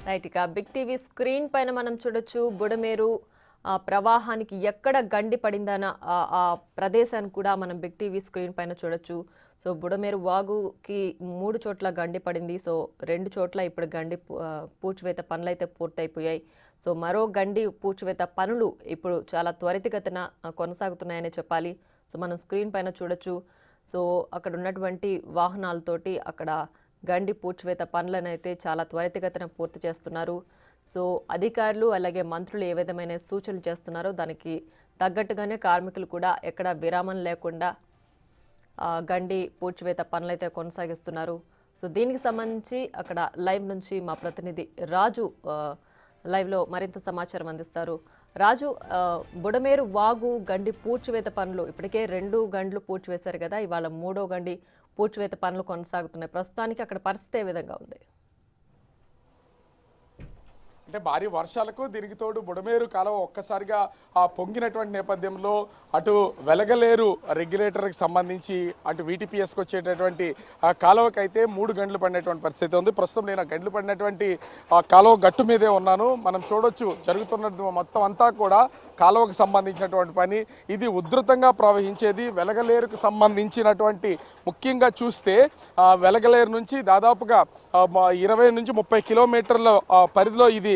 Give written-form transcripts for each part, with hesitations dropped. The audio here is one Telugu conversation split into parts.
రైట్. ఇక బిగ్ టీవీ స్క్రీన్ పైన మనం చూడొచ్చు బుడమేరు ప్రవాహానికి ఎక్కడ గండి పడిందన్న ఆ ప్రదేశాన్ని కూడా మనం బిగ్ టీవీ స్క్రీన్ పైన చూడొచ్చు. సో బుడమేరు వాగుకి 3 చోట్ల గండి పడింది. సో 2 చోట్ల ఇప్పుడు గండి పూడ్చివేత పనులైతే పూర్తయిపోయాయి. సో మరో గండి పూడ్చివేత పనులు ఇప్పుడు చాలా త్వరితగతిన కొనసాగుతున్నాయని చెప్పాలి. సో మనం స్క్రీన్ పైన చూడొచ్చు. సో అక్కడ ఉన్నటువంటి వాహనాలతోటి అక్కడ గండి పూడ్చివేత పనులను అయితే చాలా త్వరితగతిన పూర్తి చేస్తున్నారు. సో అధికారులు అలాగే మంత్రులు ఏ విధమైన సూచనలు చేస్తున్నారో దానికి తగ్గట్టుగానే కార్మికులు కూడా ఎక్కడ విరామం లేకుండా గండి పూడ్చివేత పనులైతే కొనసాగిస్తున్నారు. సో దీనికి సంబంధించి అక్కడ లైవ్ నుంచి మా ప్రతినిధి రాజు లైవ్లో మరింత సమాచారం అందిస్తారు. రాజు, బుడమేరు వాగు గండి పూడ్చివేత పనులు ఇప్పటికే 2 గంటలు పూడ్చివేశారు కదా, ఇవాళ 3వ గండి పూడ్చివేత పనులు కొనసాగుతున్నాయి. ప్రస్తుతానికి అక్కడ పరిస్థితి ఏ విధంగా ఉంది? అంటే భారీ వర్షాలకు దీనికి తోడు బుడమేరు కాలువ ఒక్కసారిగా పొంగినటువంటి నేపథ్యంలో అటు వెలగలేరు రెగ్యులేటర్కి సంబంధించి అటు వీటీపీఎస్కి వచ్చేటటువంటి కాలువకి అయితే 3 గంటలు పడినటువంటి పరిస్థితి ఉంది. ప్రస్తుతం నేను గంటలు పడినటువంటి కాలువ గట్టు మీదే ఉన్నాను. మనం చూడొచ్చు జరుగుతున్న మొత్తం అంతా కూడా కాలువకు సంబంధించినటువంటి పని. ఇది ఉధృతంగా ప్రవహించేది. వెలగలేరుకు సంబంధించినటువంటి ముఖ్యంగా చూస్తే వెలగలేరు నుంచి దాదాపుగా 20 నుంచి 30 కిలోమీటర్ల పరిధిలో ఇది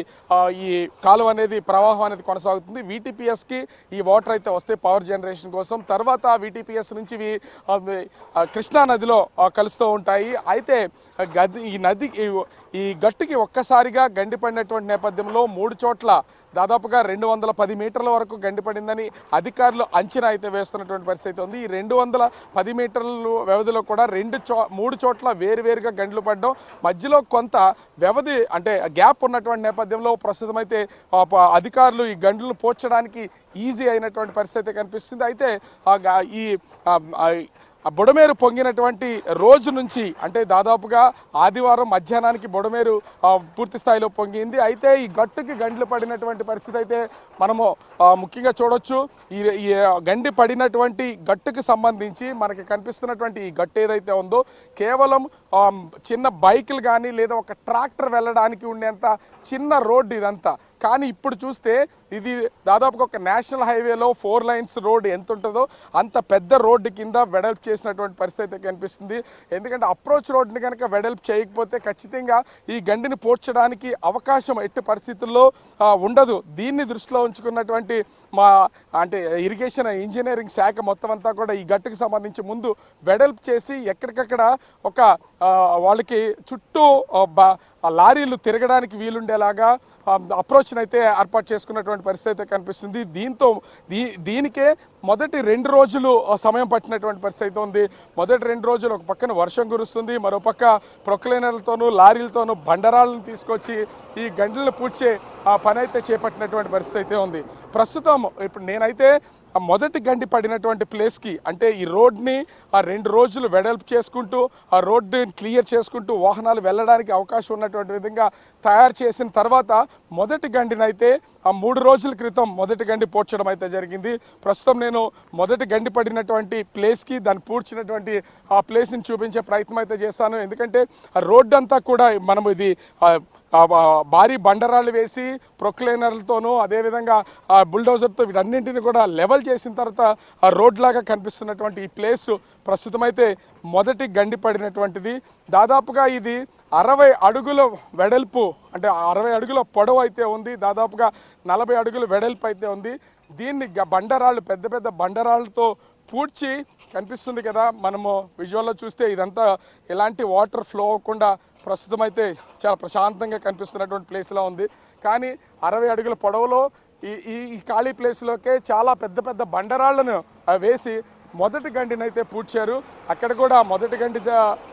ఈ కాలువ అనేది ప్రవాహం అనేది కొనసాగుతుంది. వీటీపీఎస్కి ఈ వాటర్ అయితే వస్తే పవర్ జనరేషన్ కోసం, తర్వాత వీటీపీఎస్ నుంచి కృష్ణా నదిలో కలుస్తూ ఉంటాయి. అయితే ఈ గట్టుకి ఒక్కసారిగా గండిపడినటువంటి నేపథ్యంలో 3 చోట్ల దాదాపుగా 210 మీటర్ల వరకు గండిపడిందని అధికారులు అంచనా అయితే వేస్తున్నటువంటి పరిస్థితి ఉంది. ఈ 210 మీటర్ల వ్యవధిలో కూడా 3 చోట్ల వేరువేరుగా గంటలు పడడం, మధ్యలో కొంత వ్యవధి అంటే గ్యాప్ ఉన్నటువంటి నేపథ్యంలో ప్రస్తుతం అయితే అధికారులు ఈ గంటలను పోడ్చడానికి ఈజీ అయినటువంటి పరిస్థితి కనిపిస్తుంది. అయితే ఈ బుడమేరు పొంగినటువంటి రోజు నుంచి అంటే దాదాపుగా ఆదివారం మధ్యాహ్నానికి బుడమేరు పూర్తి స్థాయిలో పొంగింది. అయితే ఈ గట్టుకి గండ్లు పడినటువంటి పరిస్థితి అయితే మనము ముఖ్యంగా చూడొచ్చు. ఈ గండి పడినటువంటి గట్టుకు సంబంధించి మనకి కనిపిస్తున్నటువంటి ఈ గట్టు ఏదైతే ఉందో కేవలం చిన్న బైకులు కానీ లేదా ఒక ట్రాక్టర్ వెళ్ళడానికి ఉండేంత చిన్న రోడ్డు ఇదంతా. కానీ ఇప్పుడు చూస్తే ఇది దాదాపుగా ఒక నేషనల్ హైవేలో 4 లైన్స్ రోడ్ ఎంత ఉంటుందో అంత పెద్ద రోడ్డు కింద వెడల్పు చేసినటువంటి పరిస్థితి కనిపిస్తుంది. ఎందుకంటే అప్రోచ్ రోడ్డుని కనుక వెడల్పు చేయకపోతే ఖచ్చితంగా ఈ గండిని పోడ్చడానికి అవకాశం ఎట్టి పరిస్థితుల్లో ఉండదు. దీన్ని దృష్టిలో ఉంచుకున్నటువంటి ఇరిగేషన్ ఇంజనీరింగ్ శాఖ మొత్తం అంతా కూడా ఈ గట్టుకు సంబంధించి ముందు వెడల్పు చేసి ఎక్కడికక్కడ ఒక వాళ్ళకి చుట్టూ లారీలు తిరగడానికి వీలుండేలాగా అప్రోచ్ని అయితే ఏర్పాటు చేసుకున్నటువంటి పరిస్థితి కనిపిస్తుంది. దీనికే మొదటి 2 రోజులు సమయం పట్టినటువంటి పరిస్థితి ఉంది. మొదటి 2 రోజులు ఒక పక్కన వర్షం కురుస్తుంది, మరోపక్క ప్రొక్లైనర్లతోనూ లారీలతోనూ బండరాళ్ళను తీసుకొచ్చి ఈ గంటలను పూడ్చే పని అయితే చేపట్టినటువంటి పరిస్థితి ఉంది. ప్రస్తుతం ఇప్పుడు నేనైతే మొదటి గండి పడినటువంటి ప్లేస్కి అంటే ఈ రోడ్ని 2 రోజులు వెడల్పు చేసుకుంటూ ఆ రోడ్డుని క్లియర్ చేసుకుంటూ వాహనాలు వెళ్ళడానికి అవకాశం ఉన్నటువంటి విధంగా తయారు చేసిన తర్వాత మొదటి గండినైతే 3 రోజుల క్రితం మొదటి గండి పూడ్చడం అయితే జరిగింది. ప్రస్తుతం నేను మొదటి గండి పడినటువంటి ప్లేస్కి దాన్ని పూడ్చినటువంటి ఆ ప్లేస్ని చూపించే ప్రయత్నం అయితే చేశాను. ఎందుకంటే ఆ రోడ్డు అంతా కూడా మనం ఇది భారీ బండరాళ్ళు వేసి ప్రొక్లైనర్లతోనూ అదేవిధంగా బుల్డోజర్తో వీటన్నింటిని కూడా లెవెల్ చేసిన తర్వాత ఆ రోడ్ లాగా కనిపిస్తున్నటువంటి ఈ ప్లేస్ ప్రస్తుతం అయితే మొదటి గండి పడినటువంటిది. దాదాపుగా ఇది 60 అడుగుల వెడల్పు అంటే 60 అడుగుల పొడవు అయితే ఉంది, దాదాపుగా 40 అడుగుల వెడల్పు అయితే ఉంది. దీన్ని బండరాళ్ళు పెద్ద పెద్ద బండరాళ్ళతో పూడ్చి కనిపిస్తుంది కదా, మనము విజువల్లో చూస్తే ఇదంతా ఎలాంటి వాటర్ ఫ్లో అవ్వకుండా ప్రస్తుతం అయితే చాలా ప్రశాంతంగా కనిపిస్తున్నటువంటి ప్లేస్లో ఉంది. కానీ 60 అడుగుల పొడవులో ఈ ఖాళీ ప్లేస్లోకే చాలా పెద్ద పెద్ద బండరాళ్లను వేసి మొదటి గండిని అయితే పూడ్చారు. అక్కడ కూడా మొదటి గండి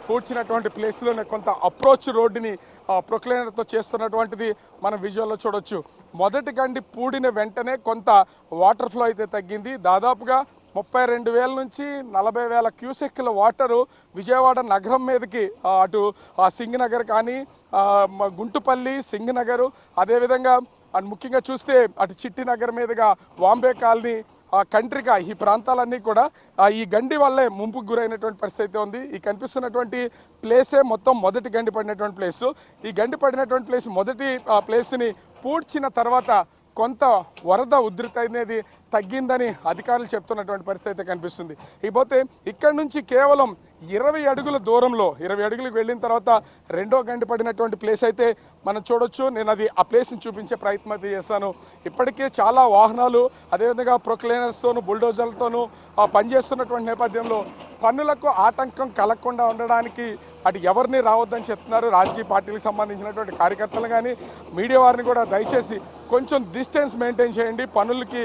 పూడ్చినటువంటి ప్లేస్లోనే కొంత అప్రోచ్ రోడ్డుని ప్రొక్లైనర్తో చేస్తున్నటువంటిది మనం విజువల్లో చూడొచ్చు. మొదటి గండి పూడిన వెంటనే కొంత వాటర్ ఫ్లో అయితే తగ్గింది. దాదాపుగా 32,000 నుంచి 40,000 క్యూసెక్ల వాటరు విజయవాడ నగరం మీదకి అటు సింగనగర్ కానీ గుంటుపల్లి సింగనగరు అదేవిధంగా ముఖ్యంగా చూస్తే అటు చిట్టినగర్ మీదుగా వాంబే కాలనీ కంట్రిక ఈ ప్రాంతాలన్నీ కూడా ఈ గండి వల్లే ముంపుకు గురైనటువంటి పరిస్థితి ఉంది. ఈ కనిపిస్తున్నటువంటి ప్లేసే మొత్తం మొదటి గండి పడినటువంటి ప్లేసు. ఈ గండి పడినటువంటి ప్లేస్ మొదటి ప్లేస్ని పూడ్చిన తర్వాత కొంత వరద ఉధృతి అనేది తగ్గిందని అధికారులు చెప్తున్నటువంటి పరిస్థితి అయితే కనిపిస్తుంది. ఇకపోతే ఇక్కడ నుంచి కేవలం 20 అడుగుల దూరంలో 20 అడుగులకు వెళ్ళిన తర్వాత రెండో గండి పడినటువంటి ప్లేస్ అయితే మనం చూడొచ్చు. నేను ఆ ప్లేస్ని చూపించే ప్రయత్నం అయితే చేస్తాను. ఇప్పటికే చాలా వాహనాలు అదేవిధంగా ప్రొక్లైనర్స్తోనూ బుల్డోజర్లతోనూ పనిచేస్తున్నటువంటి నేపథ్యంలో పన్నులకు ఆటంకం కలగకుండా ఉండడానికి అటు ఎవరిని రావద్దని చెప్తున్నారు. రాజకీయ పార్టీలకు సంబంధించినటువంటి కార్యకర్తలు కానీ మీడియా వారిని కూడా దయచేసి కొంచెం డిస్టెన్స్ మెయింటైన్ చేయండి, పనులకి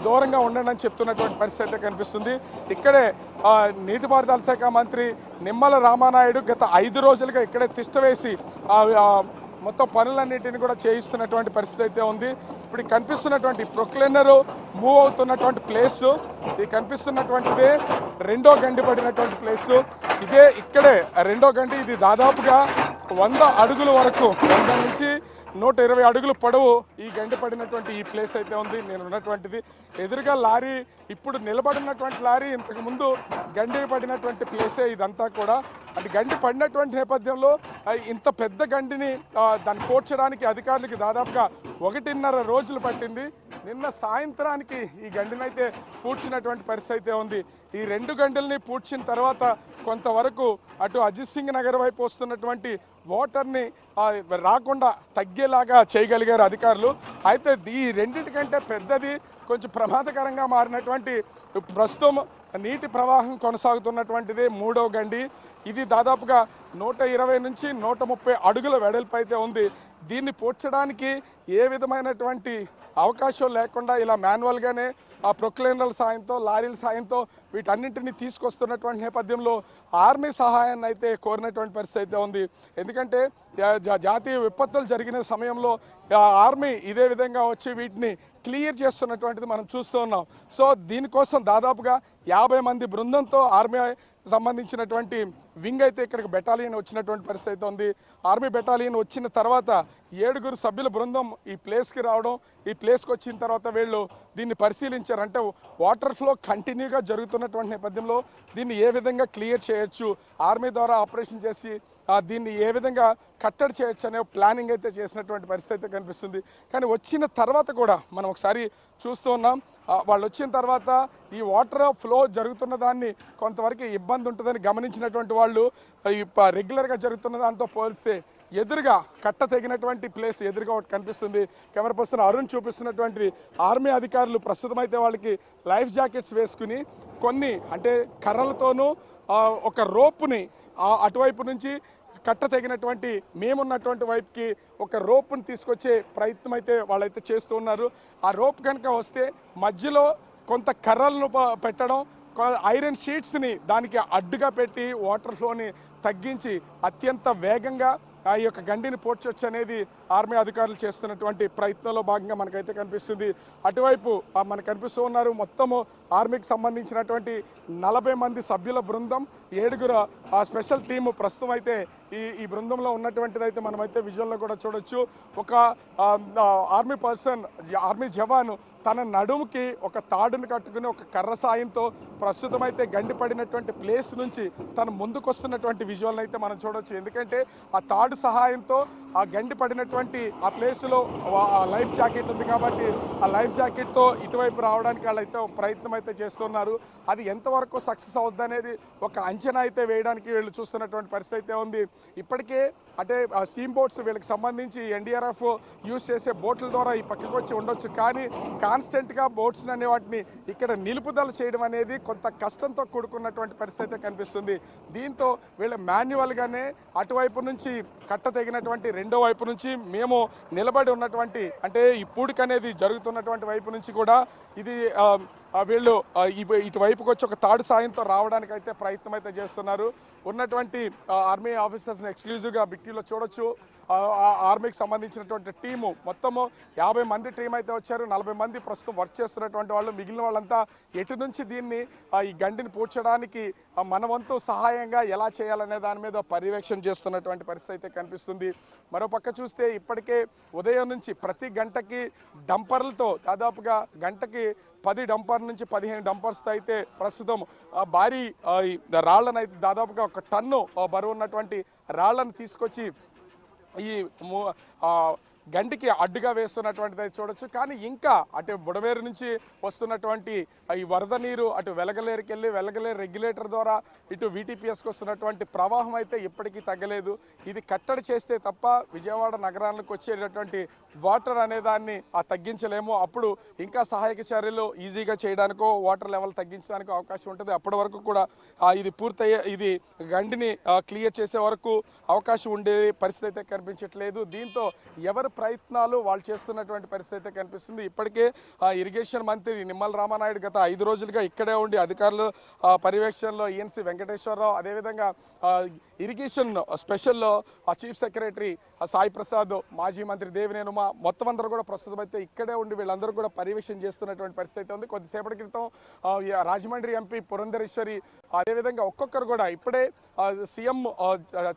దూరంగా ఉండండి అని చెప్తున్నటువంటి పరిస్థితి అయితే కనిపిస్తుంది. ఇక్కడే నీటిపారుదల శాఖ మంత్రి నిమ్మల రామానాయుడు గత 5 రోజులుగా ఇక్కడే తిష్టవేసి మొత్తం పనులన్నింటినీ కూడా చేయిస్తున్నటువంటి పరిస్థితి అయితే ఉంది. ఇప్పుడు కనిపిస్తున్నటువంటి ప్రొక్లైనర్ మూవ్ అవుతున్నటువంటి ప్లేసు, ఇది కనిపిస్తున్నటువంటిదే రెండో గండి పడినటువంటి ప్లేసు. ఇక్కడే రెండో గండి. ఇది దాదాపుగా 100 అడుగుల వరకు 100 నుంచి 120 అడుగులు పొడవు ఈ గండి పడినటువంటి ఈ ప్లేస్ అయితే ఉంది. నేను ఉన్నటువంటిది ఎదురుగా లారీ, ఇప్పుడు నిలబడినటువంటి లారీ ఇంతకుముందు గండి పడినటువంటి ప్లేసే ఇదంతా కూడా. అంటే గండి పడినటువంటి నేపథ్యంలో ఇంత పెద్ద గండిని దాన్ని పోడ్చడానికి అధికారులకి దాదాపుగా 1.5 రోజులు పట్టింది. నిన్న సాయంత్రానికి ఈ గండిని అయితే పూడ్చినటువంటి పరిస్థితి అయితే ఉంది. ఈ 2 గంటల్ని పూడ్చిన తర్వాత కొంతవరకు అటు అజిత్ సింగ్ నగర్ వైపు వస్తున్నటువంటి వాటర్ని రాకుండా తగ్గేలాగా చేయగలిగారు అధికారులు. అయితే ఈ రెండింటికంటే పెద్దది కొంచెం ప్రమాదకరంగా మారినటువంటి ప్రస్తుతం నీటి ప్రవాహం కొనసాగుతున్నటువంటిది మూడవ గండి. ఇది దాదాపుగా 120 నుంచి 130 అడుగుల వెడల్పు అయితే ఉంది. దీన్ని పూడ్చడానికి ఏ విధమైనటువంటి అవకాశం లేకుండా ఇలా మాన్యువల్గానే ప్రొక్లైనర్ల సాయంతో లారీల సాయంతో వీటన్నింటినీ తీసుకొస్తున్నటువంటి నేపథ్యంలో ఆర్మీ సహాయాన్ని అయితే కోరినటువంటి పరిస్థితి అయితే ఉంది. ఎందుకంటే జాతీయ విపత్తులు జరిగిన సమయంలో ఆర్మీ ఇదే విధంగా వచ్చి వీటిని క్లియర్ చేస్తున్నటువంటిది మనం చూస్తూ ఉన్నాం. సో దీనికోసం దాదాపుగా 50 మంది బృందంతో ఆర్మీ సంబంధించినటువంటి వింగ్ అయితే ఇక్కడికి బెటాలియన్ వచ్చినటువంటి పరిస్థితి ఉంది. ఆర్మీ బెటాలియన్ వచ్చిన తర్వాత 7 సభ్యుల బృందం ఈ ప్లేస్కి రావడం, ఈ ప్లేస్కి వచ్చిన తర్వాత వీళ్ళు దీన్ని పరిశీలించారు. అంటే వాటర్ ఫ్లో కంటిన్యూగా జరుగుతున్నటువంటి నేపథ్యంలో దీన్ని ఏ విధంగా క్లియర్ చేయొచ్చు, ఆర్మీ ద్వారా ఆపరేషన్ చేసి దీన్ని ఏ విధంగా కట్టడి చేయొచ్చు అనే ప్లానింగ్ అయితే చేసినటువంటి పరిస్థితి అయితే కనిపిస్తుంది. కానీ వచ్చిన తర్వాత కూడా మనం ఒకసారి చూస్తూ ఉన్నాం, వాళ్ళు వచ్చిన తర్వాత ఈ వాటర్ ఫ్లో జరుగుతున్న దాన్ని కొంతవరకు ఇబ్బంది ఉంటుందని గమనించినటువంటి వాళ్ళు రెగ్యులర్గా జరుగుతున్న దాంతో పోలిస్తే ఎదురుగా కట్ట తెగినటువంటి ప్లేస్ ఎదురుగా ఒకటి కనిపిస్తుంది. కెమెరా పర్సన్ అరుణ్ చూపిస్తున్నటువంటి ఆర్మీ అధికారులు ప్రస్తుతం అయితే వాళ్ళకి లైఫ్ జాకెట్స్ వేసుకుని కొన్ని అంటే కర్రలతోనూ ఒక రోపుని అటువైపు నుంచి కట్ట తెగినటువంటి మేమున్నటువంటి వైపుకి ఒక రోప్ని తీసుకొచ్చే ప్రయత్నం అయితే వాళ్ళైతే చేస్తూ ఉన్నారు. ఆ రోప్ కనుక వస్తే మధ్యలో కొంత కర్రలను పెట్టడం, ఐరన్ షీట్స్ని దానికి అడ్డుగా పెట్టి వాటర్ ఫ్లోని తగ్గించి అత్యంత వేగంగా ఈ యొక్క గండిని పోడ్చొచ్చు అనేది ఆర్మీ అధికారులు చేస్తున్నటువంటి ప్రయత్నంలో భాగంగా మనకైతే కనిపిస్తుంది. అటువైపు మనకు కనిపిస్తూ ఉన్నారు మొత్తము ఆర్మీకి సంబంధించినటువంటి 40 మంది సభ్యుల బృందం, 7 స్పెషల్ టీము ప్రస్తుతం అయితే ఈ బృందంలో ఉన్నటువంటిది అయితే మనమైతే విజువల్లో కూడా చూడొచ్చు. ఒక ఆర్మీ జవాను తన నడుముకి ఒక తాడును కట్టుకుని ఒక కర్ర సాయంతో ప్రస్తుతం అయితే గండి పడినటువంటి ప్లేస్ నుంచి తను ముందుకొస్తున్నటువంటి విజువల్ అయితే మనం చూడొచ్చు. ఎందుకంటే ఆ తాడు సహాయంతో ఆ గండి పడినటువంటి ఆ ప్లేస్లో లైఫ్ జాకెట్ ఉంది కాబట్టి ఆ లైఫ్ జాకెట్తో ఇటువైపు రావడానికి వాళ్ళైతే ప్రయత్నం అయితే చేస్తున్నారు. అది ఎంతవరకు సక్సెస్ అవుద్ది అనేది ఒక అంచనా అయితే వేయడానికి వీళ్ళు చూస్తున్నటువంటి పరిస్థితి అయితే ఉంది. ఇప్పటికే అంటే స్టీమ్ బోట్స్ వీళ్ళకి సంబంధించి ఎన్డీఆర్ఎఫ్ యూజ్ చేసే బోట్ల ద్వారా ఈ పక్కకు వచ్చి ఉండొచ్చు, కానీ కాన్స్టెంట్గా బోట్స్ అనే వాటిని ఇక్కడ నిలుపుదల చేయడం అనేది కొంత కష్టంతో కూడుకున్నటువంటి పరిస్థితి కనిపిస్తుంది. దీంతో వీళ్ళు మాన్యువల్గానే అటువైపు నుంచి కట్ట తెగినటువంటి రెండో వైపు నుంచి మేము నిలబడి ఉన్నటువంటి అంటే ఈ పూడిక అనేది జరుగుతున్నటువంటి వైపు నుంచి కూడా ఇది వీళ్ళు ఇటువైపుకి వచ్చి ఒక తాడు సాయంతో రావడానికి అయితే ప్రయత్నం అయితే చేస్తున్నారు. ఉన్నటువంటి ఆర్మీ ఆఫీసర్స్ని ఎక్స్క్లూజివ్గా బిక్టీలో చూడొచ్చు. ఆర్మీకి సంబంధించినటువంటి టీము మొత్తము 50 మంది టీం అయితే వచ్చారు. 40 మంది ప్రస్తుతం వర్క్ చేస్తున్నటువంటి వాళ్ళు, మిగిలిన వాళ్ళంతా ఎటు నుంచి దీన్ని ఈ గండిని పూడ్చడానికి మన వంతు సహాయంగా ఎలా చేయాలనే దాని మీద పర్యవేక్షణ చేస్తున్నటువంటి పరిస్థితి అయితే కనిపిస్తుంది. మరోపక్క చూస్తే ఇప్పటికే ఉదయం నుంచి ప్రతి గంటకి డంపర్లతో దాదాపుగా గంటకి 10 డంపర్ నుంచి 15 డంపర్స్తో అయితే ప్రస్తుతం భారీ ఈ రాళ్లను అయితే దాదాపుగా 1 టన్ను బరువు ఉన్నటువంటి రాళ్లను తీసుకొచ్చి ఈ గండికి అడ్డుగా వేస్తున్నటువంటిది చూడొచ్చు. కానీ ఇంకా అటు బుడమేరు నుంచి వస్తున్నటువంటి ఈ వరద నీరు అటు వెలగలేరుకి వెళ్ళి వెలగలేరు రెగ్యులేటర్ ద్వారా ఇటు వీటీపీఎస్కి వస్తున్నటువంటి ప్రవాహం అయితే ఇప్పటికీ తగ్గలేదు. ఇది కట్టడి చేస్తే తప్ప విజయవాడ నగరానికి వచ్చేటటువంటి వాటర్ అనే దాన్ని తగ్గించలేము. అప్పుడు ఇంకా సహాయక చర్యలు ఈజీగా చేయడానికో వాటర్ లెవెల్ తగ్గించడానికి అవకాశం ఉంటుంది. అప్పటి వరకు కూడా ఇది పూర్తయ్యే ఇది గండిని క్లియర్ చేసే వరకు అవకాశం ఉండే పరిస్థితి అయితే కనిపించట్లేదు. దీంతో ఎవరి ప్రయత్నాలు వాళ్ళు చేస్తున్నటువంటి పరిస్థితి అయితే కనిపిస్తుంది. ఇప్పటికే ఇరిగేషన్ మంత్రి నిమ్మల రామానాయుడు గత 5 రోజులుగా ఇక్కడే ఉండి అధికారులు పర్యవేక్షణలో ఈఎన్సీ వెంకటేశ్వరరావు, అదేవిధంగా ఇరిగేషన్ స్పెషల్లో చీఫ్ సెక్రటరీ సాయి ప్రసాద్, మాజీ మంత్రి దేవినేని ఉమా మొత్తం అందరూ కూడా ప్రస్తుతం అయితే ఇక్కడే ఉండి వీళ్ళందరూ కూడా పర్యవేక్షణ చేస్తున్నటువంటి పరిస్థితి అయితే ఉంది. కొద్దిసేపటి క్రితం రాజమండ్రి ఎంపీ పురంధరేశ్వరి, అదేవిధంగా ఒక్కొక్కరు కూడా ఇప్పుడే సీఎం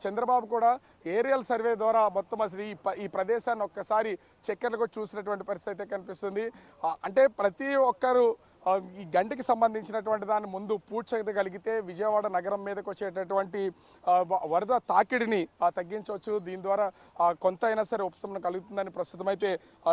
చంద్రబాబు కూడా ఏరియల్ సర్వే ద్వారా మొత్తం అసలు ఈ ప్రదేశాన్ని ఒక్కసారి చక్కెర్లు కూడా చూసినటువంటి పరిస్థితి అయితే కనిపిస్తుంది. అంటే ప్రతి ఒక్కరు ఈ గండికి సంబంధించినటువంటి దాన్ని ముందు పూడ్చగలిగితే విజయవాడ నగరం మీదకి వచ్చేటటువంటి వరద తాకిడిని తగ్గించవచ్చు. దీని ద్వారా కొంత అయినా సరే ఉపశమనం కలుగుతుందని ప్రస్తుతం అయితే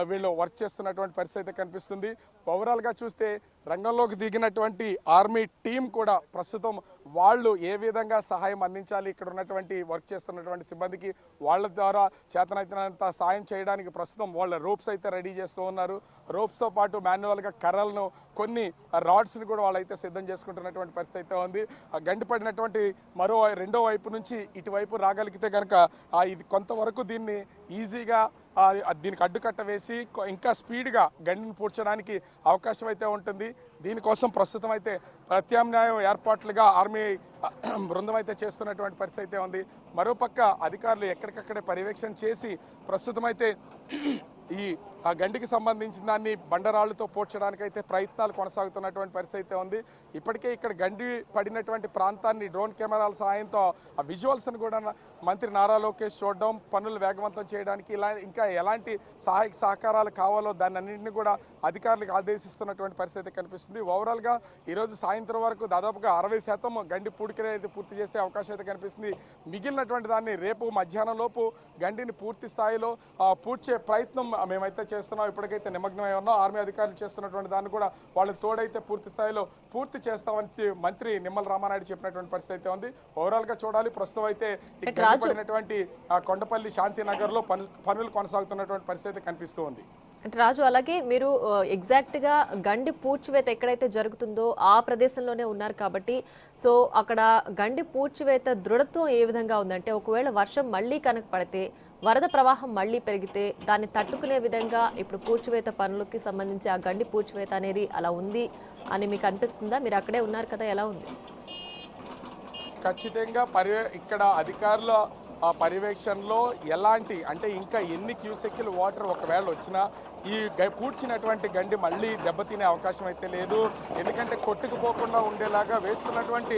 వీళ్ళు వర్క్ చేస్తున్నటువంటి పరిస్థితి అయితే కనిపిస్తుంది. ఓవరాల్గా చూస్తే రంగంలోకి దిగినటువంటి ఆర్మీ టీం కూడా ప్రస్తుతం వాళ్ళు ఏ విధంగా సహాయం అందించాలి, ఇక్కడ ఉన్నటువంటి వర్క్ చేస్తున్నటువంటి సిబ్బందికి వాళ్ళ ద్వారా చేతనైనంత సాయం చేయడానికి ప్రస్తుతం వాళ్ళ రోప్స్ అయితే రెడీ చేస్తూ ఉన్నారు. రోప్స్తో పాటు మాన్యువల్గా కర్రలను కొన్ని రాడ్స్ని కూడా వాళ్ళైతే సిద్ధం చేసుకుంటున్నటువంటి పరిస్థితి అయితే ఉంది. గండి పడినటువంటి రెండో వైపు నుంచి ఇటువైపు రాగలిగితే కనుక ఇది కొంతవరకు దీన్ని ఈజీగా దీనికి అడ్డుకట్ట వేసి ఇంకా స్పీడ్గా గండిని పూడ్చడానికి అవకాశం అయితే ఉంటుంది. దీనికోసం ప్రస్తుతం అయితే ప్రత్యామ్నాయ ఏర్పాట్లుగా ఆర్మీ బృందం అయితే చేస్తున్నటువంటి పరిస్థితి అయితే ఉంది. మరోపక్క అధికారులు ఎక్కడికక్కడే పర్యవేక్షణ చేసి ప్రస్తుతం అయితే ఈ గండికి సంబంధించిన దాన్ని బండరాళ్లతో పోడ్చడానికైతే ప్రయత్నాలు కొనసాగుతున్నటువంటి పరిస్థితి అయితే ఉంది. ఇప్పటికే ఇక్కడ గండి పడినటువంటి ప్రాంతాన్ని డ్రోన్ కెమెరాల సహాయంతో ఆ విజువల్స్ని కూడా మంత్రి నారా లోకేష్ చూడడం, పనులు వేగవంతం చేయడానికి ఇంకా ఎలాంటి సహకారాలు కావాలో దాన్ని అన్నింటినీ కూడా అధికారులకు ఆదేశిస్తున్నటువంటి పరిస్థితి కనిపిస్తుంది. ఓవరాల్గా ఈరోజు సాయంత్రం వరకు దాదాపుగా 60% గండి పూడికలు అయితే పూర్తి చేసే అవకాశం అయితే కనిపిస్తుంది. మిగిలినటువంటి దాన్ని రేపు మధ్యాహ్నం లోపు గండిని పూర్తి స్థాయిలో పూడ్చే ప్రయత్నం మేమైతే చేస్తున్నాం. ఇప్పటికైతే నిమగ్నమై ఉన్నాం. ఆర్మీ అధికారులు చేస్తున్నటువంటి దాన్ని కూడా వాళ్ళకి తోడైతే పూర్తి స్థాయిలో పూర్తి చేస్తామని మంత్రి నిమ్మల రామానాయుడు చెప్పినటువంటి పరిస్థితి అయితే ఉంది. ఓవరాల్ గా చూడాలి. ప్రస్తుతం అయితే పడినటువంటి కొండపల్లి శాంతినగర్ లో పనులు కొనసాగుతున్నటువంటి పరిస్థితి కనిపిస్తూ ఉంది. అంటే రాజు, అలాగే మీరు ఎగ్జాక్ట్గా గండి పూడ్చివేత ఎక్కడైతే జరుగుతుందో ఆ ప్రదేశంలోనే ఉన్నారు కాబట్టి సో అక్కడ గండి పూడ్చివేత దృఢత్వం ఏ విధంగా ఉందంటే ఒకవేళ వర్షం మళ్ళీ కనుక పడితే వరద ప్రవాహం మళ్ళీ పెరిగితే దాన్ని తట్టుకునే విధంగా ఇప్పుడు పూడ్చివేత పనులకి సంబంధించి ఆ గండి పూడ్చివేత అనేది అలా ఉంది అని మీకు అనిపిస్తుందా? మీరు అక్కడే ఉన్నారు కదా, ఎలా ఉంది? ఖచ్చితంగా ఇక్కడ అధికారుల పర్యవేక్షణలో ఎలాంటి అంటే ఇంకా ఎన్ని క్యూసెక్లు వాటర్ ఒకవేళ వచ్చినా ఈ పూడ్చినటువంటి గండి మళ్ళీ దెబ్బతినే అవకాశం అయితే లేదు. ఎందుకంటే కొట్టుకుపోకుండా ఉండేలాగా వేస్తున్నటువంటి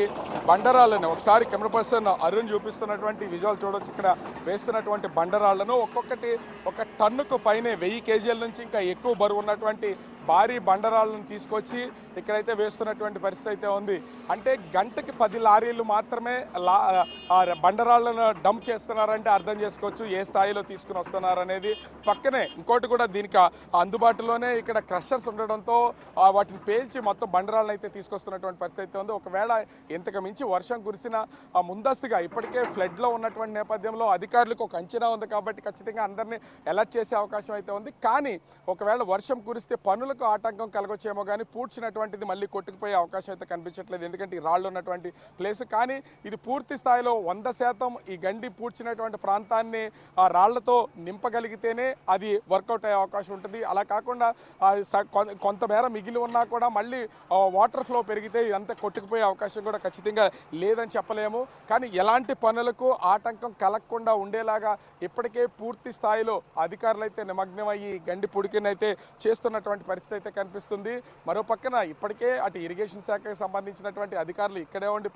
బండరాళ్ళను ఒకసారి కెమెరా పర్సన్ అరుణ్ చూపిస్తున్నటువంటి విజువల్ చూడొచ్చు. ఇక్కడ వేస్తున్నటువంటి బండరాళ్లను ఒక్కొక్కటి 1 టన్నుకు పైనే 1000 కేజీల నుంచి ఇంకా ఎక్కువ బరువు ఉన్నటువంటి భారీ బండరాళ్ళను తీసుకొచ్చి ఇక్కడైతే వేస్తున్నటువంటి పరిస్థితి అయితే ఉంది. అంటే గంటకి 10 లారీలు మాత్రమే బండరాళ్లను డంప్ చేస్తున్నారంటే అర్థం చేసుకోవచ్చు ఏ స్థాయిలో తీసుకుని వస్తున్నారు అనేది. పక్కనే ఇంకోటి కూడా దీనికి అందుబాటులోనే ఇక్కడ క్రషర్స్ ఉండడంతో వాటిని పేల్చి మొత్తం బండరాళ్ళను అయితే తీసుకొస్తున్నటువంటి పరిస్థితి అయితే ఉంది. ఒకవేళ ఇంతకు మించి వర్షం కురిసిన ముందస్తుగా ఇప్పటికే ఫ్లడ్లో ఉన్నటువంటి నేపథ్యంలో అధికారులకు ఒక అంచనా ఉంది కాబట్టి ఖచ్చితంగా అందరినీ అలర్ట్ చేసే అవకాశం అయితే ఉంది. కానీ ఒకవేళ వర్షం కురిస్తే పనులకు ఆటంకం కలగొచ్చేమో కానీ పూడ్చినటువంటిది మళ్ళీ కొట్టుకుపోయే అవకాశం అయితే కనిపించట్లేదు. ఎందుకంటే ఈ రాళ్ళు ఉన్నటువంటి ప్లేస్. కానీ ఇది పూర్తి స్థాయిలో 100% ఈ గండి పూడ్చినటువంటి ప్రాంతాన్ని ఆ రాళ్లతో నింపగలిగితేనే అది వర్కౌట్ అయ్యే అవకాశం ఉంటుంది. అలా కాకుండా కొంతమేర మిగిలి ఉన్నా కూడా మళ్ళీ వాటర్ ఫ్లో పెరిగితే ఇదంతా కొట్టుకుపోయే అవకాశం కూడా ఖచ్చితంగా లేదని చెప్పలేము. కానీ ఎలాంటి పనులకు ఆటంకం కలగకుండా ఉండేలాగా ఇప్పటికే పూర్తి స్థాయిలో అధికారులు అయితే నిమగ్నమయ్యి గండి పుడికినైతే చేస్తున్నటువంటి పరిస్థితి అయితే కనిపిస్తుంది. మరో పక్కన ఇప్పటికే అటు ఇరిగేషన్ శాఖకు సంబంధించినటువంటి అధికారులు ఇక్కడే ఉండి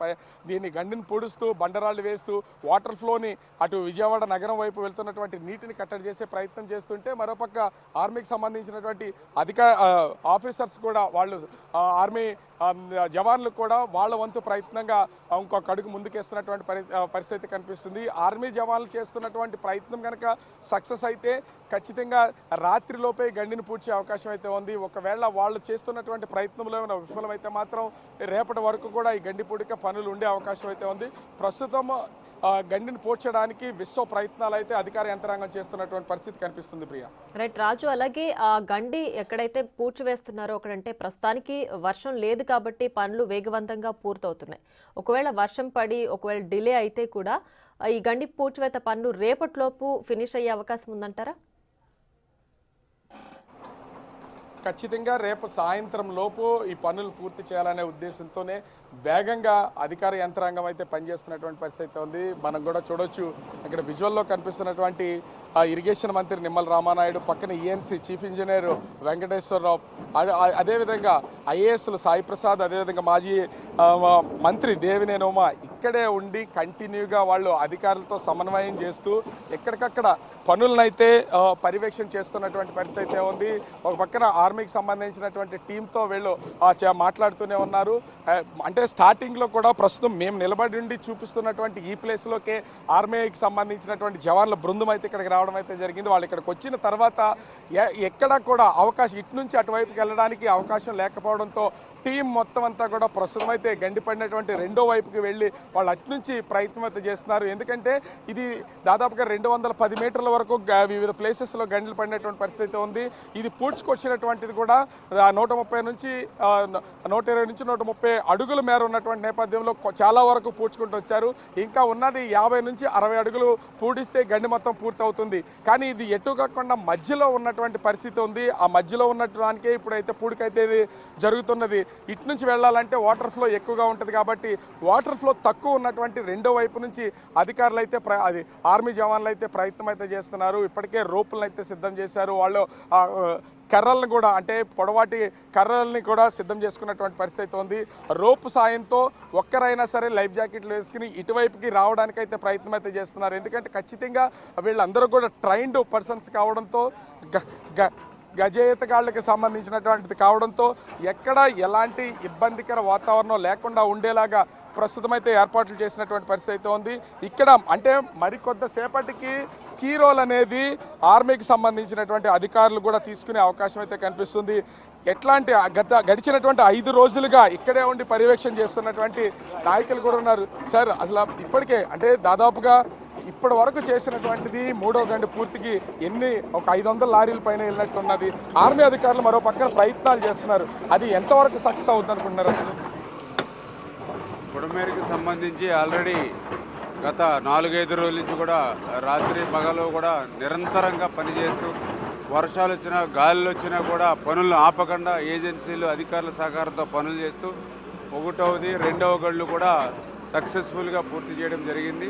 దీన్ని గండిని పూడుస్తూ బండరాళ్ళు వేస్తూ వాటర్ ఫ్లోని అటు విజయవాడ నగరం వైపు వెళ్తున్నటువంటి నీటిని కట్టడి చేసే ప్రయత్నం చేస్తుంటే, మరోపక్క ఆర్మీకి సంబంధించినటువంటి ఆఫీసర్స్ కూడా వాళ్ళు ఆర్మీ జవాన్లు కూడా వాళ్ళ వంతు ప్రయత్నంగా ఇంకొక అడుగు ముందుకేస్తున్నటువంటి పరిస్థితి కనిపిస్తుంది. ఆర్మీ జవాన్లు చేస్తున్నటువంటి ప్రయత్నం కనుక సక్సెస్ అయితే ఖచ్చితంగా రాత్రిలోపే గండిని పూడ్చే అవకాశం అయితే ఉంది. ఒకవేళ వాళ్ళు చేస్తున్నటువంటి ప్రయత్నంలో ఏమైనా విఫలమైతే మాత్రం రేపటి వరకు కూడా ఈ గండి పూడిక పనులు ఉండే అవకాశం అయితే ఉంది. ప్రస్తుతం గండిని పూడ్చడానికి విశ్వ ప్రయత్నాలు అయితే అధికార యంత్రాంగం చేస్తున్నటువంటి పరిస్థితి కనిపిస్తుంది. ప్రియా. రైట్ రాజు, అలాగే ఆ గండి ఎక్కడైతే పూడ్చివేస్తున్నారో అక్కడంటే ప్రస్తుతానికి వర్షం లేదు కాబట్టి పనులు వేగవంతంగా పూర్తవుతున్నాయి. ఒకవేళ వర్షం పడి ఒకవేళ డిలే అయితే కూడా ఈ గండి పూడ్చివేత పనులు రేపటిలోపు ఫినిష్ అయ్యే అవకాశం ఉందంటారా? ఖచ్చితంగా రేపు సాయంత్రం లోపు ఈ పనులు పూర్తి చేయాలనే ఉద్దేశంతోనే వేగంగా అధికార యంత్రాంగం అయితే పనిచేస్తున్నటువంటి పరిస్థితి ఉంది. మనం కూడా చూడొచ్చు ఇక్కడ విజువల్లో కనిపిస్తున్నటువంటి ఇరిగేషన్ మంత్రి నిమ్మల రామానాయుడు, పక్కన ఈఎన్సీ చీఫ్ ఇంజనీర్ వెంకటేశ్వరరావు, అదేవిధంగా ఐఏఎస్లు సాయి ప్రసాద్, అదేవిధంగా మాజీ మంత్రి దేవినేని ఉమా ఇక్కడే ఉండి కంటిన్యూగా వాళ్ళు అధికారులతో సమన్వయం చేస్తూ ఎక్కడికక్కడ పనులనైతే పర్యవేక్షణ చేస్తున్నటువంటి పరిస్థితి ఉంది. ఒక పక్కన ఆర్మీకి సంబంధించినటువంటి టీంతో వీళ్ళు మాట్లాడుతూనే ఉన్నారు. అంటే స్టార్టింగ్లో కూడా ప్రస్తుతం మేము నిలబడి ఉండి చూపిస్తున్నటువంటి ఈ ప్లేస్లోకే ఆర్మీకి సంబంధించినటువంటి జవాన్ల బృందం అయితే ఇక్కడికి రావడం అయితే జరిగింది. వాళ్ళు ఇక్కడికి వచ్చిన తర్వాత ఎక్కడా కూడా అవకాశం ఇటు నుంచి అటువైపుకి వెళ్ళడానికి అవకాశం లేకపోవడంతో టీం మొత్తం అంతా కూడా ప్రస్తుతం అయితే గండిపడినటువంటి రెండో వైపుకి వెళ్ళి వాళ్ళు అటు నుంచి ప్రయత్నం అయితే చేస్తున్నారు. ఎందుకంటే ఇది దాదాపుగా 210 మీటర్ల వరకు వివిధ ప్లేసెస్లో గండిలు పడినటువంటి పరిస్థితి ఉంది. ఇది పూడ్చుకొచ్చినటువంటిది కూడా 130 నుంచి 120 నుంచి 130 అడుగుల మేర ఉన్నటువంటి నేపథ్యంలో చాలా వరకు పూడ్చుకుంటూ వచ్చారు. ఇంకా ఉన్నది 50 నుంచి 60 అడుగులు పూడిస్తే గండి మొత్తం పూర్తవుతుంది. కానీ ఇది ఎటు కాకుండా మధ్యలో ఉన్నటువంటి పరిస్థితి ఉంది. ఆ మధ్యలో ఉన్నదానికే ఇప్పుడైతే పూడికైతే జరుగుతున్నది. ఇటు నుంచి వెళ్ళాలంటే వాటర్ ఫ్లో ఎక్కువగా ఉంటుంది కాబట్టి వాటర్ ఫ్లో తక్కువ ఉన్నటువంటి రెండో వైపు నుంచి అధికారులు అయితే ఆర్మీ జవాన్లు అయితే ప్రయత్నం అయితే చేస్తున్నారు. ఇప్పటికే రోపులను అయితే సిద్ధం చేశారు. వాళ్ళు కర్రలను కూడా అంటే పొడవాటి కర్రల్ని కూడా సిద్ధం చేసుకున్నటువంటి పరిస్థితి ఉంది. రోపు సాయంతో ఒక్కరైనా సరే లైఫ్ జాకెట్లు వేసుకుని ఇటువైపుకి రావడానికైతే ప్రయత్నం అయితే చేస్తున్నారు. ఎందుకంటే ఖచ్చితంగా వీళ్ళందరూ కూడా ట్రైన్డ్ పర్సన్స్ కావడంతో గజేతగాళ్ళకి సంబంధించినటువంటిది కావడంతో ఎక్కడ ఎలాంటి ఇబ్బందికర వాతావరణం లేకుండా ఉండేలాగా ప్రస్తుతం అయితే ఏర్పాట్లు చేసినటువంటి పరిస్థితి ఉంది. ఇక్కడ అంటే మరికొద్దిసేపటికి కీ రోల్ అనేది ఆర్మీకి సంబంధించినటువంటి అధికారులు కూడా తీసుకునే అవకాశం అయితే కనిపిస్తుంది. ఎట్లాంటి గడిచినటువంటి 5 రోజులుగా ఇక్కడే ఉండి పర్యవేక్షణ చేస్తున్నటువంటి నాయకులు కూడా ఉన్నారు. సార్ అసలు ఇప్పటికే అంటే దాదాపుగా ఇప్పటి వరకు చేసినటువంటిది 3వ గండి పూర్తికి ఒక 500 లారీల పైన వెళ్ళినట్టున్నది. ఆర్మీ అధికారులు మరో పక్కన ప్రయత్నాలు చేస్తున్నారు. అది ఎంతవరకు సక్సెస్ అవుతుంది అనుకుంటున్నారు? అసలు బుడమేరుకి సంబంధించి ఆల్రెడీ గత 4-5 రోజుల నుంచి కూడా రాత్రి పగలు కూడా నిరంతరంగా పనిచేస్తూ వర్షాలు వచ్చినా గాలులు వచ్చినా కూడా పనులను ఆపకుండా ఏజెన్సీలు అధికారుల సహకారంతో పనులు చేస్తూ 1వది 2వ గండ్లు కూడా సక్సెస్ఫుల్గా పూర్తి చేయడం జరిగింది.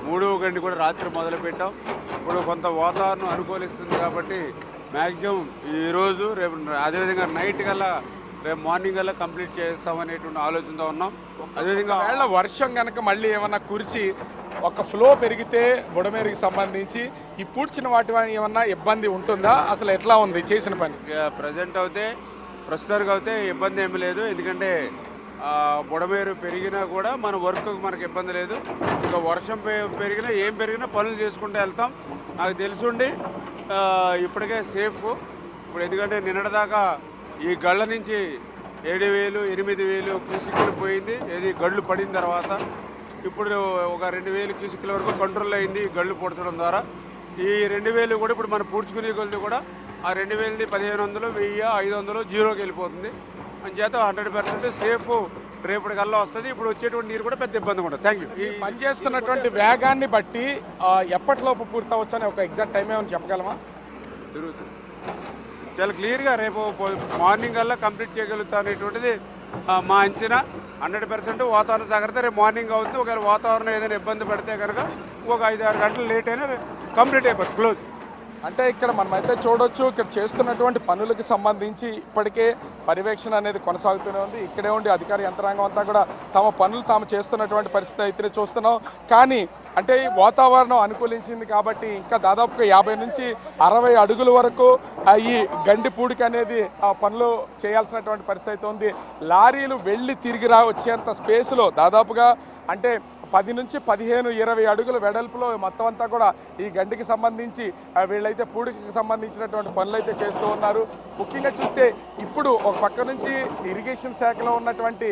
3వ గండి కూడా రాత్రి మొదలుపెట్టాం. ఇప్పుడు కొంత వాతావరణం అనుకూలిస్తుంది కాబట్టి మ్యాక్సిమం ఈరోజు రేపు అదేవిధంగా నైట్ కల్లా రేపు మార్నింగ్ కల్లా కంప్లీట్ చేస్తామనేటువంటి ఆలోచనతో ఉన్నాం. అదేవిధంగా వర్షం కనుక మళ్ళీ ఏమన్నా కురిచి ఒక ఫ్లో పెరిగితే బుడమేరుకి సంబంధించి ఈ పూడ్చిన వాటి ఏమన్నా ఇబ్బంది ఉంటుందా? అసలు ఎట్లా ఉంది చేసిన పని? ప్రస్తుతానికి అయితే ఇబ్బంది ఏమీ లేదు. ఎందుకంటే బుడమేరు పెరిగినా కూడా మన వర్క్ మనకు ఇబ్బంది లేదు. ఇంకా వర్షం పెరిగినా ఏం పెరిగినా పనులు చేసుకుంటూ వెళ్తాం. నాకు తెలుసుండి ఇప్పటికే సేఫ్. ఇప్పుడు ఎందుకంటే నిన్నటిదాకా ఈ గళ్ళ నుంచి 7,000-8,000 క్యూసిక్లు పోయింది. ఏది గళ్ళు పడిన తర్వాత ఇప్పుడు ఒక 2,000 క్యూసిక్ల వరకు కంట్రోల్ అయింది గళ్ళు పూడ్చడం ద్వారా. ఈ 2,000 కూడా ఇప్పుడు మనం పూడ్చుకునే కొద్ది కూడా ఆ 2,000ది 1,500, 1,000, 500 జీరోకి వెళ్ళిపోతుంది. అంచేత 100% సేఫ్ రేపటికల్లా వస్తుంది. ఇప్పుడు వచ్చేటువంటి నీరు కూడా పెద్ద ఇబ్బంది ఉంటుంది. Thank you. ఈ పనిచేస్తున్నటువంటి వేగాన్ని బట్టి ఎప్పటిలోపు పూర్తవచ్చు అని ఒక ఎగ్జాక్ట్ టైం ఏమైనా చెప్పగలమా? జరుగుతుంది చాలా క్లియర్గా. రేపు మార్నింగ్ కల్లా కంప్లీట్ చేయగలుగుతా అనేటువంటిది మా అంచనా. 100% వాతావరణ జాగ్రత్త రేపు మార్నింగ్ అవుతుంది. ఒకవేళ వాతావరణం ఏదైనా ఇబ్బంది పడితే కనుక ఒక 5-6 గంటలు లేట్ అయినా కంప్లీట్ అయిపోతుంది, క్లోజ్. అంటే ఇక్కడ మనమైతే చూడొచ్చు, ఇక్కడ చేస్తున్నటువంటి పనులకు సంబంధించి ఇప్పటికే పర్యవేక్షణ అనేది కొనసాగుతూనే ఉంది. ఇక్కడే ఉండి అధికార యంత్రాంగం అంతా కూడా తమ పనులు తాము చేస్తున్నటువంటి పరిస్థితి అయితే చూస్తున్నాం. కానీ అంటే వాతావరణం అనుకూలించింది కాబట్టి ఇంకా దాదాపుగా 50 నుంచి 60 అడుగుల వరకు ఈ గండి పూడిక అనేది పనులు చేయాల్సినటువంటి పరిస్థితి అయితే ఉంది. లారీలు వెళ్ళి తిరిగి వచ్చేంత స్పేస్లో దాదాపుగా అంటే 10 నుంచి 15, 20 అడుగుల వెడల్పులో మొత్తం అంతా కూడా ఈ గండికి సంబంధించి వీళ్ళైతే పూడికి సంబంధించినటువంటి పనులు అయితే చేస్తూ ఉన్నారు. ముఖ్యంగా చూస్తే ఇప్పుడు ఒక పక్క నుంచి ఇరిగేషన్ శాఖలో ఉన్నటువంటి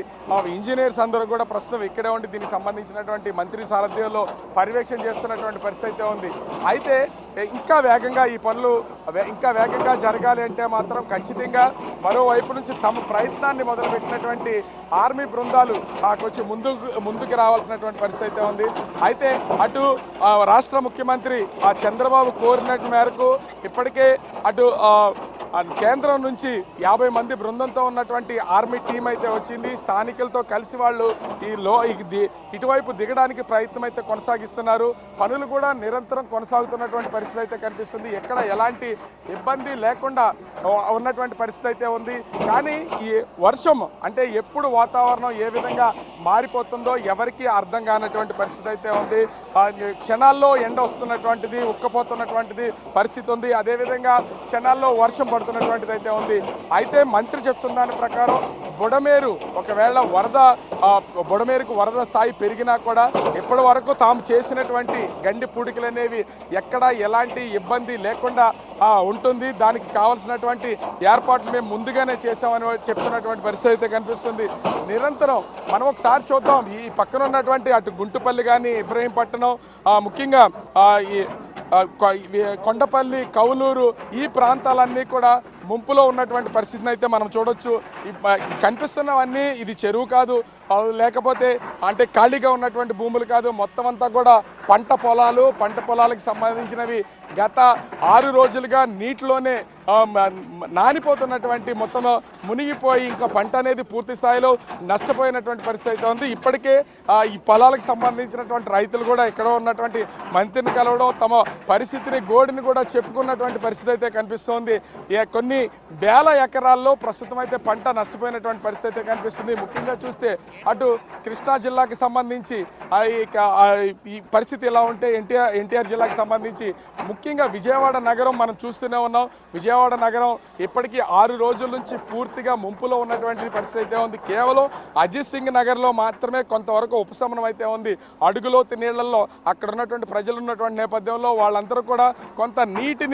ఇంజనీర్స్ అందరూ కూడా ప్రస్తుతం ఇక్కడే ఉండి దీనికి సంబంధించినటువంటి మంత్రి సారథ్యంలో పర్యవేక్షణ చేస్తున్నటువంటి పరిస్థితి అయితే ఉంది. అయితే ఇంకా వేగంగా ఈ పనులు ఇంకా వేగంగా జరగాలి అంటే మాత్రం ఖచ్చితంగా మరోవైపు నుంచి తమ ప్రయత్నాన్ని మొదలుపెట్టినటువంటి ఆర్మీ బృందాలు కొంచెం ముందుకు రావాల్సినటువంటి పరిస్థితి అయితే ఉంది. అయితే అటు రాష్ట్ర ముఖ్యమంత్రి చంద్రబాబు కోరినట్టు మేరకు ఇప్పటికే అటు కేంద్రం నుంచి 50 మంది బృందంతో ఉన్నటువంటి ఆర్మీ టీం అయితే వచ్చింది. స్థానికులతో కలిసి వాళ్ళు ఇటువైపు దిగడానికి ప్రయత్నం అయితే కొనసాగిస్తున్నారు. పనులు కూడా నిరంతరం కొనసాగుతున్నటువంటి పరిస్థితి అయితే కనిపిస్తుంది. ఎక్కడ ఎలాంటి ఇబ్బంది లేకుండా ఉన్నటువంటి పరిస్థితి అయితే ఉంది. కానీ ఈ వర్షం అంటే ఎప్పుడు వాతావరణం ఏ విధంగా మారిపోతుందో ఎవరికి అర్థం కానటువంటి పరిస్థితి అయితే ఉంది. క్షణాల్లో ఎండ వస్తున్నటువంటిది, ఉక్కపోతున్నటువంటిది పరిస్థితి ఉంది. అదేవిధంగా క్షణాల్లో వర్షం పడుతున్నటువంటిది అయితే ఉంది. అయితే మంత్రి చెప్తున్న దాని ప్రకారం బుడమేరు ఒకవేళ బుడమేరుకు వరద స్థాయి పెరిగినా కూడా ఇప్పటి వరకు తాము చేసినటువంటి గండి పూడికలు అనేవి ఎక్కడా ఎలాంటి ఇబ్బంది లేకుండా ఉంటుంది. దానికి కావాల్సినటువంటి ఏర్పాట్లు మేము ముందుగానే చేసామని చెప్తున్నటువంటి పరిస్థితి అయితే కనిపిస్తుంది. నిరంతరం మనం ఒకసారి చూద్దాం, ఈ పక్కన ఉన్నటువంటి అటు గుంటుపల్లి కానీ ఇబ్రహీంపట్నం, ముఖ్యంగా ఈ కొండపల్లి, కౌలూరు ఈ ప్రాంతాలన్నీ కూడా ముంపులో ఉన్నటువంటి పరిస్థితిని అయితే మనం చూడొచ్చు. కనిపిస్తున్నవన్నీ ఇది చెరువు కాదు, లేకపోతే అంటే ఖాళీగా ఉన్నటువంటి భూములు కాదు, మొత్తం అంతా కూడా పంట పొలాలకు సంబంధించినవి. గత 6 రోజులుగా నీటిలోనే నానిపోతున్నటువంటి మొత్తం మునిగిపోయి ఇంకా పంట అనేది పూర్తి స్థాయిలో నష్టపోయినటువంటి పరిస్థితి అయితే ఉంది. ఇప్పటికే ఈ పొలాలకు సంబంధించినటువంటి రైతులు కూడా ఇక్కడ ఉన్నటువంటి మంత్రిని కలవడం, తమ పరిస్థితిని గోడిని కూడా చెప్పుకున్నటువంటి పరిస్థితి అయితే కనిపిస్తోంది. కొన్ని వేల ఎకరాల్లో ప్రస్తుతం అయితే పంట నష్టపోయినటువంటి పరిస్థితి అయితే కనిపిస్తుంది. ముఖ్యంగా చూస్తే అటు కృష్ణా జిల్లాకి సంబంధించి ఈ పరిస్థితి ఎలా ఉంటే ఎన్టీఆర్ జిల్లాకి సంబంధించి ముఖ్యంగా విజయవాడ నగరం మనం చూస్తూనే ఉన్నాం. విజయవాడ నగరం ఇప్పటికీ 6 రోజుల నుంచి పూర్తిగా ముంపులో ఉన్నటువంటి పరిస్థితి అయితే ఉంది. కేవలం అజిత్ సింగ్ నగర్లో మాత్రమే కొంతవరకు ఉపశమనం అయితే ఉంది. అడుగులోతు నీళ్లలో అక్కడ ఉన్నటువంటి ప్రజలు ఉన్నటువంటి నేపథ్యంలో వాళ్ళందరూ కూడా కొంత నీటి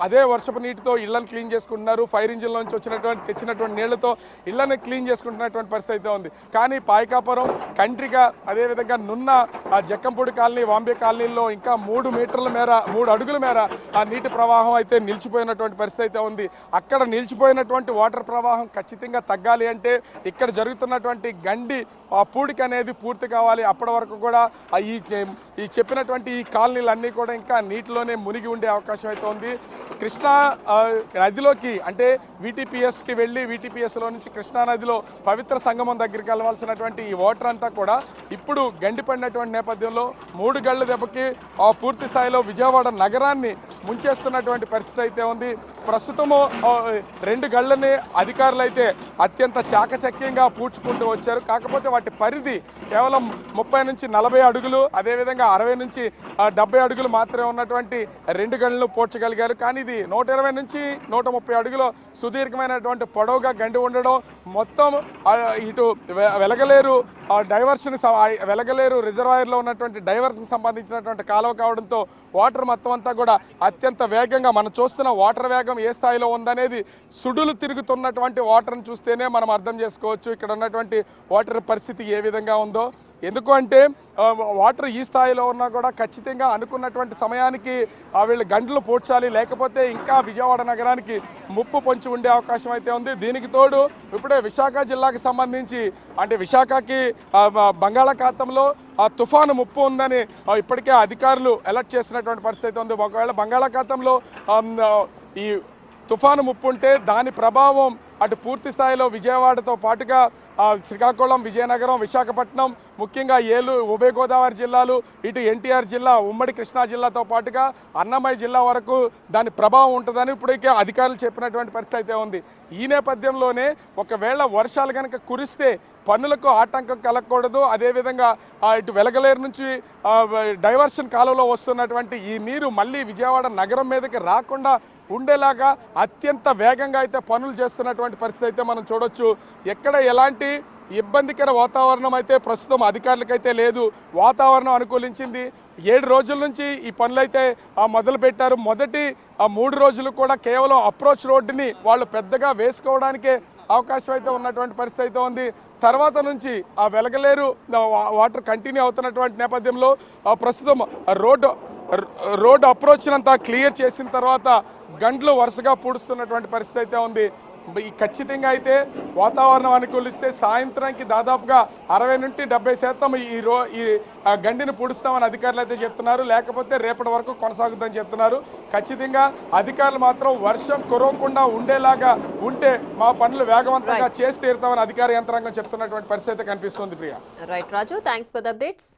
అదే వర్షపు నీటితో ఇళ్లను క్లీన్ చేసుకుంటున్నారు. ఫైర్ ఇంజిన్ నుంచి తెచ్చినటువంటి నీళ్లతో ఇళ్లను క్లీన్ చేసుకుంటున్నటువంటి పరిస్థితి అయితే ఉంది. కానీ పాయకాపురం, కండ్రిక, అదేవిధంగా నున్న, జక్కంపూడి కాలనీ, వాంబే కాలనీలో ఇంకా 3 అడుగుల మేర ఆ నీటి ప్రవాహం అయితే నిలిచిపోయినటువంటి పరిస్థితి అయితే ఉంది. అక్కడ నిలిచిపోయినటువంటి వాటర్ ప్రవాహం ఖచ్చితంగా తగ్గాలి అంటే ఇక్కడ జరుగుతున్నటువంటి గండి పూడిక అనేది పూర్తి కావాలి. అప్పటి వరకు కూడా ఈ చెప్పినటువంటి ఈ కాలనీలన్నీ కూడా ఇంకా నీటిలోనే మునిగి ఉండే అవకాశం అయితే ఉంది. కృష్ణా నదిలోకి అంటే వీటీపీఎస్కి వెళ్ళి వీటీపీఎస్లో నుంచి కృష్ణా నదిలో పవిత్ర సంగమం దగ్గరికి వెళ్ళవలసినటువంటి ఈ వాటర్ అంతా కూడా ఇప్పుడు గండిపడినటువంటి నేపథ్యంలో 3 గళ్ల దెబ్బకి పూర్తి స్థాయిలో విజయవాడ నగరాన్ని ముంచేస్తున్నటువంటి పరిస్థితి అయితే ఉంది. ప్రస్తుతము 2 గళ్లని అధికారులు అయితే అత్యంత చాకచక్యంగా పూడ్చుకుంటూ వచ్చారు. కాకపోతే వాటి పరిధి కేవలం 30 నుంచి 40 అడుగులు, అదేవిధంగా 60 నుంచి 70 అడుగులు మాత్రమే ఉన్నటువంటి 2 గళ్లను పూడ్చగలిగారు. కానీ ఇది 120 నుంచి 130 అడుగుల సుదీర్ఘమైనటువంటి పొడవుగా గండి ఉండడం, మొత్తం ఇటు వెలగలేరు రిజర్వాయర్లో ఉన్నటువంటి డైవర్షన్ సంబంధించినటువంటి కాలువ కావడంతో వాటర్ మొత్తం అంతా కూడా అత్యంత వేగంగా మనం చూస్తున్న వాటర్ వేగం ఏ స్థాయిలో ఉందనేది సుడులు తిరుగుతున్నటువంటి వాటర్ని చూస్తేనే మనం అర్థం చేసుకోవచ్చు ఇక్కడ ఉన్నటువంటి వాటర్ పరిస్థితి ఏ విధంగా ఉందో. ఎందుకు అంటే వాటర్ ఈ స్థాయిలో ఉన్నా కూడా ఖచ్చితంగా అనుకున్నటువంటి సమయానికి వీళ్ళు గంటలు పూడ్చాలి, లేకపోతే ఇంకా విజయవాడ నగరానికి ముప్పు పొంచి ఉండే అవకాశం అయితే ఉంది. దీనికి తోడు ఇప్పుడే విశాఖ జిల్లాకి సంబంధించి అంటే విశాఖకి బంగాళాఖాతంలో తుఫాను ముప్పు ఉందని ఇప్పటికే అధికారులు అలర్ట్ చేసినటువంటి పరిస్థితి ఉంది. ఒకవేళ బంగాళాఖాతంలో ఈ తుఫాను ముప్పు ఉంటే దాని ప్రభావం అటు పూర్తి స్థాయిలో విజయవాడతో పాటుగా శ్రీకాకుళం, విజయనగరం, విశాఖపట్నం, ముఖ్యంగా ఏలూరు, ఉభయ గోదావరి జిల్లాలు, ఇటు ఎన్టీఆర్ జిల్లా, ఉమ్మడి కృష్ణా జిల్లాతో పాటుగా అన్నమయ్య జిల్లా వరకు దాని ప్రభావం ఉంటుందని ఇప్పటికే అధికారులు చెప్పినటువంటి పరిస్థితి అయితే ఉంది. ఈ నేపథ్యంలోనే ఒకవేళ వర్షాలు కనుక కురిస్తే పన్నులకు ఆటంకం కలగకూడదు. అదేవిధంగా ఇటు వెలగలేరు నుంచి డైవర్షన్ కాలువలో వస్తున్నటువంటి ఈ నీరు మళ్ళీ విజయవాడ నగరం మీదకి రాకుండా ఉండేలాగా అత్యంత వేగంగా అయితే పనులు చేస్తున్నటువంటి పరిస్థితి అయితే మనం చూడొచ్చు. ఎక్కడ ఎలాంటి ఇబ్బందికర వాతావరణం అయితే ప్రస్తుతం అధికారులకైతే లేదు. వాతావరణం అనుకూలించింది. 7 రోజుల నుంచి ఈ పనులైతే మొదలుపెట్టారు. మొదటి 3 రోజులు కూడా కేవలం అప్రోచ్ రోడ్డుని వాళ్ళు పెద్దగా వేసుకోవడానికే అవకాశం అయితే ఉన్నటువంటి పరిస్థితి అయితే ఉంది. తర్వాత నుంచి ఆ వెలగలేరు వాటర్ కంటిన్యూ అవుతున్నటువంటి నేపథ్యంలో ప్రస్తుతం రోడ్డు అప్రోచ్నంతా క్లియర్ చేసిన తర్వాత గంటలు వరుసగా పూడుస్తున్నటువంటి పరిస్థితి అయితే ఉంది. ఖచ్చితంగా అయితే వాతావరణం అనుకూలిస్తే సాయంత్రానికి దాదాపుగా 60 నుండి 70% ఈ గండిని పూడుస్తామని అధికారులు అయితే చెప్తున్నారు. లేకపోతే రేపటి వరకు కొనసాగుద్దని చెప్తున్నారు. ఖచ్చితంగా అధికారులు మాత్రం వర్షం కురవకుండా ఉండేలాగా ఉంటే మా పనులు వేగవంతంగా చేసి తీరుతామని అధికార యంత్రాంగం చెప్తున్నటువంటి పరిస్థితి కనిపిస్తుంది. Priya. Right Raju, thanks for the updates.